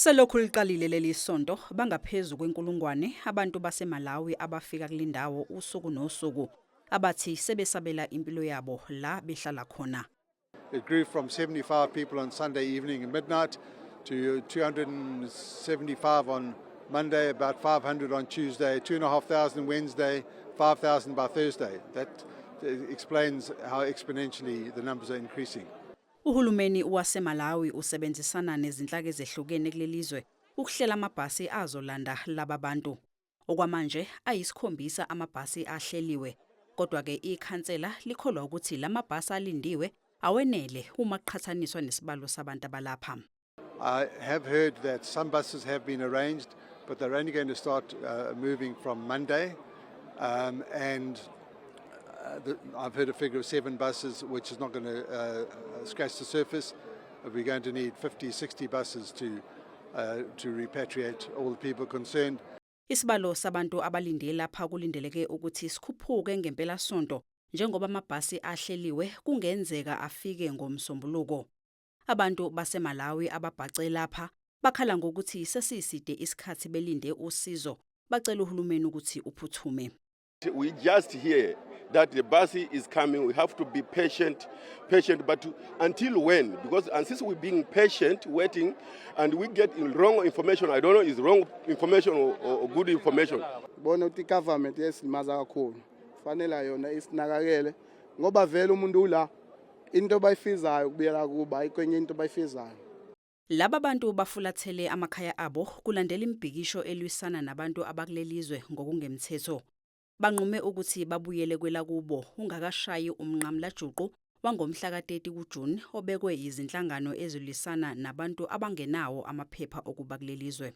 Selokhu liqalile leli sonto bangaphezulu kwenkulungwane abantu baseMalawi abafika kulindawo usuku nosuku abathi sebesabela impilo yabo la behlala khona. It grew from 75 people on Sunday evening at midnight to 275 on Monday, about 500 on Tuesday, 2,500 Wednesday, 5,000 by Thursday. That explains how exponentially the numbers are increasing. Uhulumeni waseMalawi usebenzisana nezinhlaka ezehlukene kulelizwe ukuhlela amabhasi azolanda laba bantu. Okwamanje ayisikhombisa amabhasi ahleliwe. Kodwa ke ikhansela likholwa ukuthi lamabhasi alindiwe awenele uma qhathaniswa nesibalo sabantu abalapha. I have heard that some buses have been arranged, but they're only going to start moving from Monday. I've heard a figure of 7 buses, which is not going to scratch the surface. We're going to need 50, 60 buses to repatriate all the people concerned. Isibalo sabantu abalinde lapha kulindeleke ukuthi sikhuphuke ngempela sonto njengoba amabhasi ahleliwe kungenzeka afike ngomsombuluko. Abantu baseMalawi ababhace lapha bakhala ngokuthi sesiside isikhathi belinde usizo bacela uhulumeni ukuthi uphuthume. We just hear that the bus is coming. We have to be patient, but until when? Because since we're being patient, waiting, and we get wrong information, I don't know, is wrong information or good information. Bona ukuthi government yesimaza kakhulu. Fanele yona isinakakele ngoba vele umuntu ula into bayifizayo kubuyela kuba ayikwenye into bayifizayo. Laba bantu bafulathele amakhaya abo kulandela imbhikisho elwisana nabantu abakulelizwe ngokungemthetho. Banqume ukuthi babuyele kwela kubo ungakashayi umnqamlajuqu wangomhla ka-30 kuJuni obekwe izinhlangano ezilisana nabantu abangenawo amaphepha okuba kulelizwe.